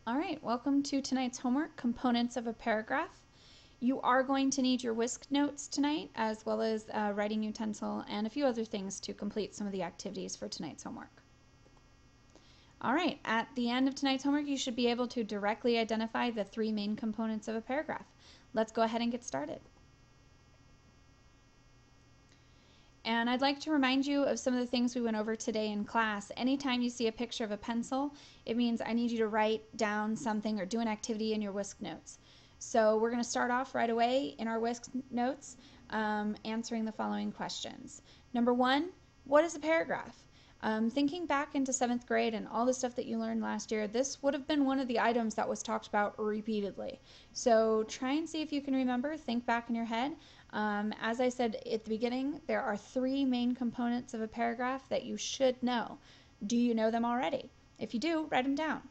All right, welcome to tonight's homework, Components of a Paragraph. You are going to need your whisk notes tonight, as well as a writing utensil and a few other things to complete some of the activities for tonight's homework. All right, at the end of tonight's homework, you should be able to directly identify the three main components of a paragraph. Let's go ahead and get started. And I'd like to remind you of some of the things we went over today in class. Anytime you see a picture of a pencil, it means I need you to write down something or do an activity in your whisk notes. So we're going to start off right away in our whisk notes answering the following questions. Number one, what is a paragraph? Thinking back into 7th grade and all the stuff that you learned last year, this would have been one of the items that was talked about repeatedly. So try and see if you can remember, think back in your head. As I said at the beginning, there are three main components of a paragraph that you should know. Do you know them already? If you do, write them down.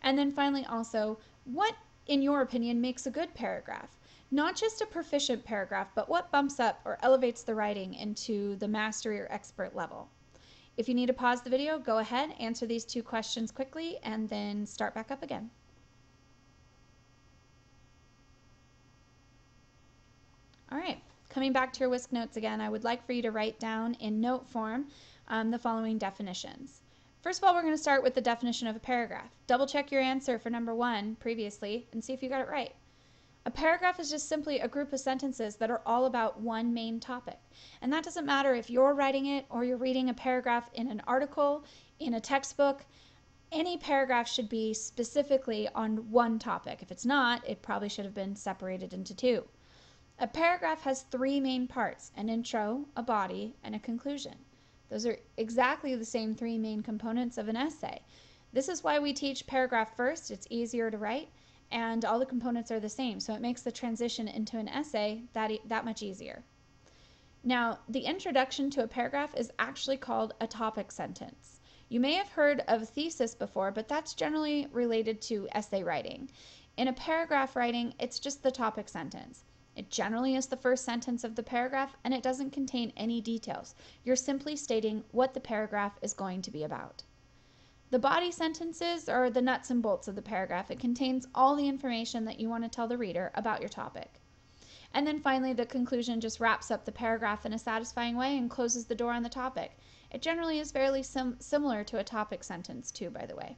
And then finally also, what, in your opinion, makes a good paragraph? Not just a proficient paragraph, but what bumps up or elevates the writing into the mastery or expert level? If you need to pause the video, go ahead, answer these two questions quickly, and then start back up again. All right, coming back to your whisk notes again, I would like for you to write down in note form the following definitions. First of all, we're going to start with the definition of a paragraph. Double check your answer for number one previously and see if you got it right. A paragraph is just simply a group of sentences that are all about one main topic. And that doesn't matter if you're writing it or you're reading a paragraph in an article, in a textbook. Any paragraph should be specifically on one topic. If it's not, it probably should have been separated into two. A paragraph has three main parts: an intro, a body, and a conclusion. Those are exactly the same three main components of an essay. This is why we teach paragraph first. It's easier to write, and all the components are the same, so it makes the transition into an essay that much easier. Now, the introduction to a paragraph is actually called a topic sentence. You may have heard of a thesis before, but that's generally related to essay writing. In a paragraph writing, it's just the topic sentence. It generally is the first sentence of the paragraph, and it doesn't contain any details. You're simply stating what the paragraph is going to be about. The body sentences are the nuts and bolts of the paragraph. It contains all the information that you want to tell the reader about your topic. And then finally, the conclusion just wraps up the paragraph in a satisfying way and closes the door on the topic. It generally is fairly similar to a topic sentence too, by the way.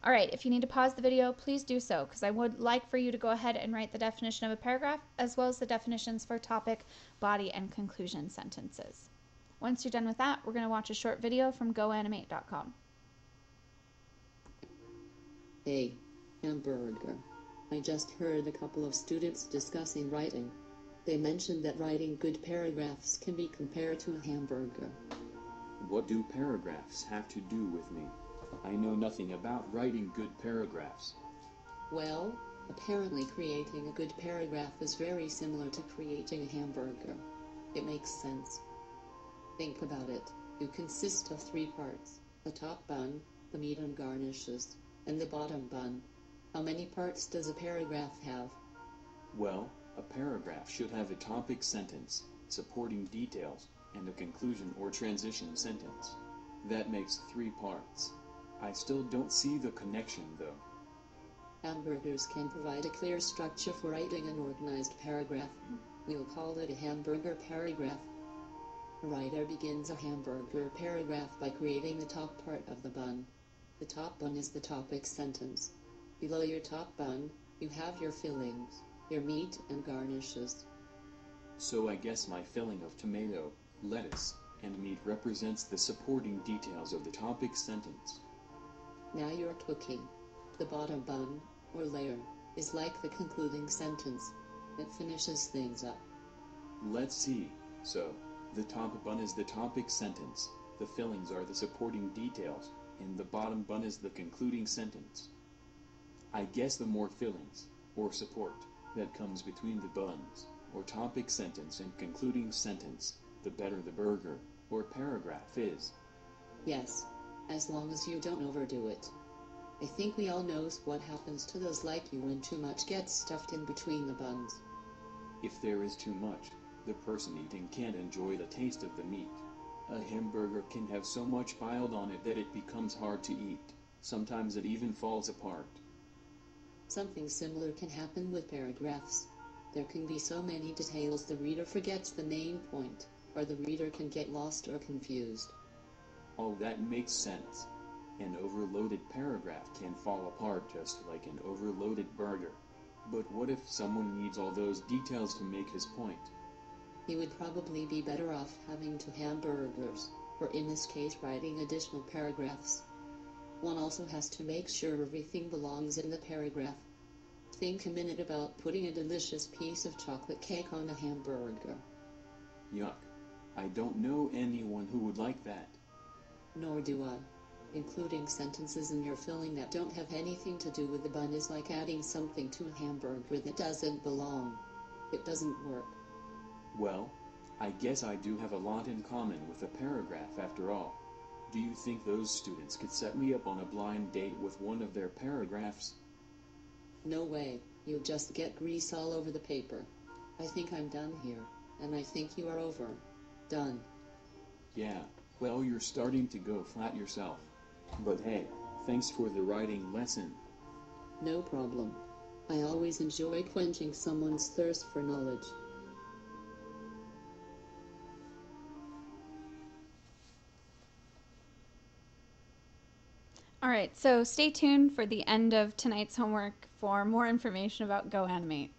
All right, if you need to pause the video, please do so, because I would like for you to go ahead and write the definition of a paragraph, as well as the definitions for topic, body, and conclusion sentences. Once you're done with that, we're going to watch a short video from goanimate.com. Hey, Hamburger. I just heard a couple of students discussing writing. They mentioned that writing good paragraphs can be compared to a hamburger. What do paragraphs have to do with me? I know nothing about writing good paragraphs. Well, apparently creating a good paragraph is very similar to creating a hamburger. It makes sense. Think about it. You consist of three parts: the top bun, the meat and garnishes, and the bottom bun. How many parts does a paragraph have? Well, a paragraph should have a topic sentence, supporting details, and a conclusion or transition sentence. That makes 3 parts. I still don't see the connection, though. Hamburgers can provide a clear structure for writing an organized paragraph. We'll call it a Hamburger Paragraph. A writer begins a Hamburger paragraph by creating the top part of the bun. The top bun is the topic sentence. Below your top bun, you have your fillings, your meat and garnishes. So I guess my filling of tomato, lettuce, and meat represents the supporting details of the topic sentence. Now you're cooking. The bottom bun, or layer, is like the concluding sentence. It finishes things up. Let's see. So, the top bun is the topic sentence, the fillings are the supporting details, and the bottom bun is the concluding sentence. I guess the more fillings, or support, that comes between the buns, or topic sentence and concluding sentence, the better the burger, or paragraph is. Yes, as long as you don't overdo it. I think we all knows what happens to those like you when too much gets stuffed in between the buns. If there is too much, the person eating can't enjoy the taste of the meat. A hamburger can have so much piled on it that it becomes hard to eat. Sometimes it even falls apart. Something similar can happen with paragraphs. There can be so many details the reader forgets the main point, or the reader can get lost or confused. Oh, that makes sense. An overloaded paragraph can fall apart just like an overloaded burger. But what if someone needs all those details to make his point? He would probably be better off having two hamburgers, or in this case writing additional paragraphs. One also has to make sure everything belongs in the paragraph. Think a minute about putting a delicious piece of chocolate cake on a hamburger. Yuck. I don't know anyone who would like that. Nor do I. Including sentences in your filling that don't have anything to do with the bun is like adding something to a hamburger that doesn't belong. It doesn't work. Well, I guess I do have a lot in common with a paragraph after all. Do you think those students could set me up on a blind date with one of their paragraphs? No way. You'll just get grease all over the paper. I think I'm done here, and I think you are over. Done. Yeah, well, you're starting to go flat yourself. But hey, thanks for the writing lesson. No problem. I always enjoy quenching someone's thirst for knowledge. All right, so stay tuned for the end of tonight's homework for more information about GoAnimate.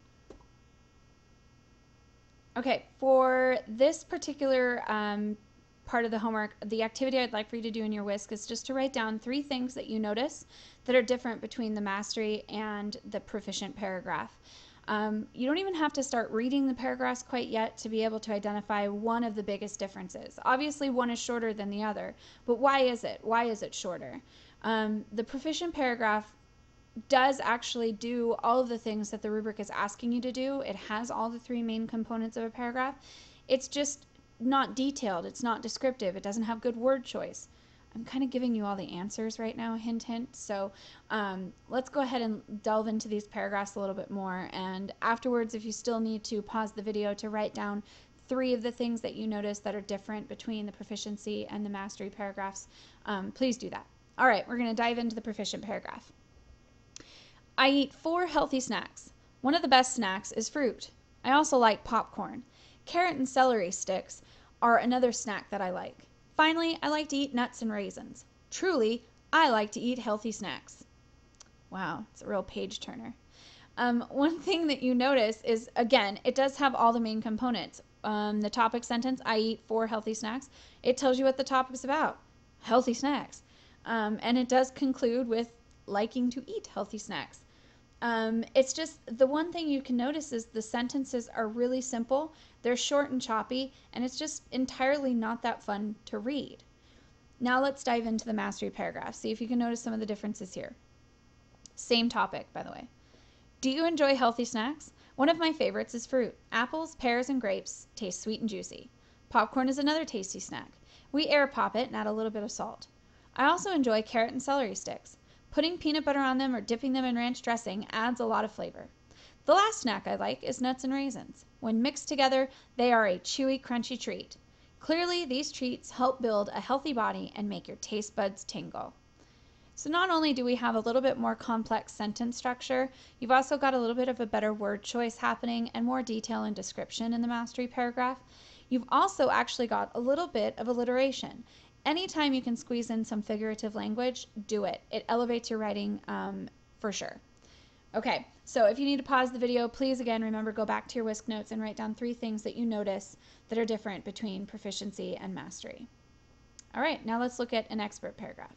Okay, for this particular part of the homework, the activity I'd like for you to do in your WISC is just to write down 3 things that you notice that are different between the Mastery and the Proficient Paragraph. You don't even have to start reading the paragraphs quite yet to be able to identify one of the biggest differences. Obviously, one is shorter than the other, but why is it? Why is it shorter? The Proficient Paragraph does actually do all of the things that the rubric is asking you to do. It has all the 3 main components of a paragraph. It's just not detailed. It's not descriptive. It doesn't have good word choice. I'm kind of giving you all the answers right now, hint, hint. So let's go ahead and delve into these paragraphs a little bit more. And afterwards, if you still need to pause the video to write down 3 of the things that you notice that are different between the Proficiency and the Mastery paragraphs, please do that. All right, we're going to dive into the Proficient Paragraph. I eat 4 healthy snacks. One of the best snacks is fruit. I also like popcorn. Carrot and celery sticks are another snack that I like. Finally, I like to eat nuts and raisins. Truly, I like to eat healthy snacks. Wow, it's a real page turner. One thing that you notice is, again, it does have all the main components. The topic sentence, I eat 4 healthy snacks, it tells you what the topic's about, healthy snacks. And it does conclude with liking to eat healthy snacks. It's just the one thing you can notice is the sentences are really simple, they're short and choppy, and it's just entirely not that fun to read. Now let's dive into the Mastery paragraph. See if you can notice some of the differences here. Same topic, by the way. Do you enjoy healthy snacks? One of my favorites is fruit. Apples, pears, and grapes taste sweet and juicy. Popcorn is another tasty snack. We air pop it and add a little bit of salt. I also enjoy carrot and celery sticks. Putting peanut butter on them or dipping them in ranch dressing adds a lot of flavor. The last snack I like is nuts and raisins. When mixed together, they are a chewy, crunchy treat. Clearly, these treats help build a healthy body and make your taste buds tingle. So not only do we have a little bit more complex sentence structure, you've also got a little bit of a better word choice happening and more detail and description in the Mastery paragraph. You've also actually got a little bit of alliteration. Anytime you can squeeze in some figurative language, do it. It elevates your writing for sure. Okay, so if you need to pause the video, please again remember go back to your WISC notes and write down 3 things that you notice that are different between Proficiency and Mastery. All right, now let's look at an expert paragraph.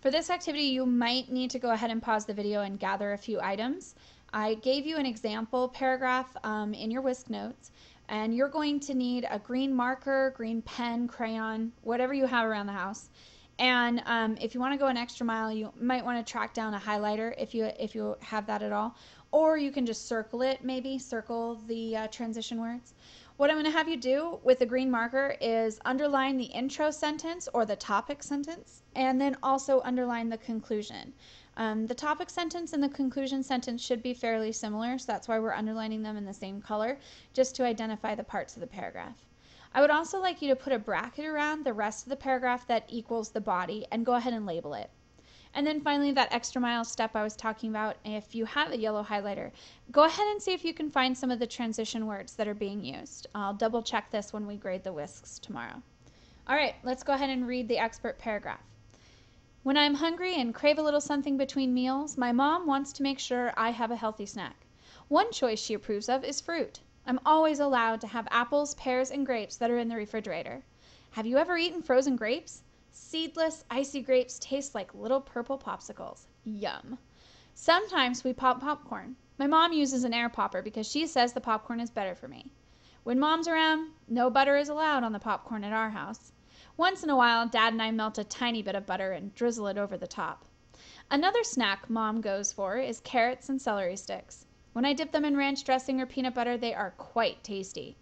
For this activity, you might need to go ahead and pause the video and gather a few items. I gave you an example paragraph in your WISC notes, and you're going to need a green marker, green pen, crayon, whatever you have around the house. And if you want to go an extra mile, you might want to track down a highlighter if you have that at all. Or you can just circle it, maybe circle the transition words. What I'm going to have you do with the green marker is underline the intro sentence or the topic sentence, and then also underline the conclusion. The topic sentence and the conclusion sentence should be fairly similar, so that's why we're underlining them in the same color, just to identify the parts of the paragraph. I would also like you to put a bracket around the rest of the paragraph that equals the body and go ahead and label it. And then finally, that extra mile step I was talking about, if you have a yellow highlighter, go ahead and see if you can find some of the transition words that are being used. I'll double check this when we grade the whisks tomorrow. All right, let's go ahead and read the expert paragraph. When I'm hungry and crave a little something between meals, my mom wants to make sure I have a healthy snack. One choice she approves of is fruit. I'm always allowed to have apples, pears, and grapes that are in the refrigerator. Have you ever eaten frozen grapes? Seedless, icy grapes taste like little purple popsicles. Yum. Sometimes we pop popcorn. My mom uses an air popper because she says the popcorn is better for me. When mom's around, no butter is allowed on the popcorn at our house. Once in a while, Dad and I melt a tiny bit of butter and drizzle it over the top. Another snack Mom goes for is carrots and celery sticks. When I dip them in ranch dressing or peanut butter, they are quite tasty.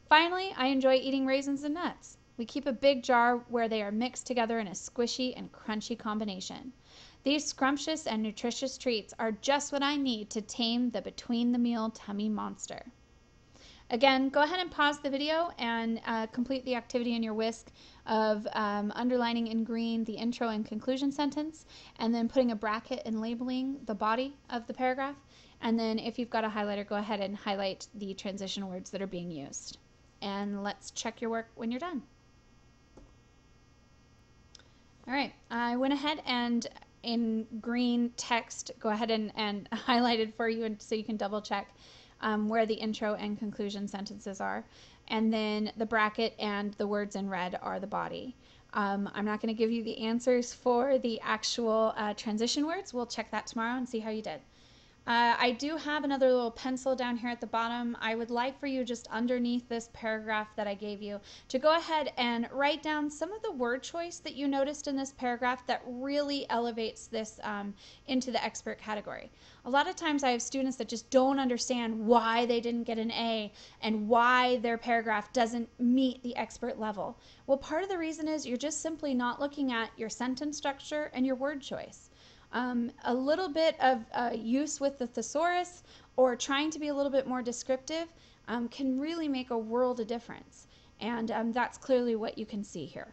Finally, I enjoy eating raisins and nuts. We keep a big jar where they are mixed together in a squishy and crunchy combination. These scrumptious and nutritious treats are just what I need to tame the between-the-meal tummy monster. Again, go ahead and pause the video and complete the activity in your whisk of underlining in green the intro and conclusion sentence, and then putting a bracket and labeling the body of the paragraph. And then if you've got a highlighter, go ahead and highlight the transition words that are being used. And let's check your work when you're done. All right, I went ahead and in green text, go ahead and highlighted for you so you can double check where the intro and conclusion sentences are. And then the bracket and the words in red are the body. I'm not going to give you the answers for the actual transition words. We'll check that tomorrow and see how you did. I do have another little pencil down here at the bottom. I would like for you just underneath this paragraph that I gave you to go ahead and write down some of the word choice that you noticed in this paragraph that really elevates this into the expert category. A lot of times I have students that just don't understand why they didn't get an A and why their paragraph doesn't meet the expert level. Well, part of the reason is you're just simply not looking at your sentence structure and your word choice. A little bit of use with the thesaurus or trying to be a little bit more descriptive can really make a world of difference. And that's clearly what you can see here.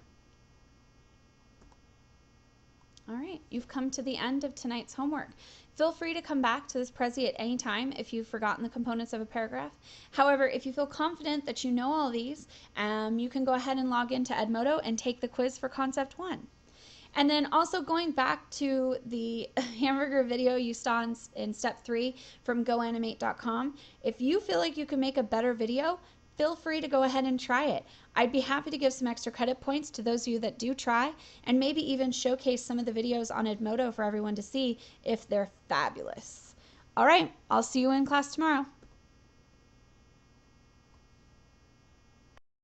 All right, you've come to the end of tonight's homework. Feel free to come back to this Prezi at any time if you've forgotten the components of a paragraph. However, if you feel confident that you know all these, you can go ahead and log into Edmodo and take the quiz for Concept 1. And then also going back to the hamburger video you saw in step 3 from goanimate.com, if you feel like you can make a better video, feel free to go ahead and try it. I'd be happy to give some extra credit points to those of you that do try, and maybe even showcase some of the videos on Edmodo for everyone to see if they're fabulous. All right, I'll see you in class tomorrow.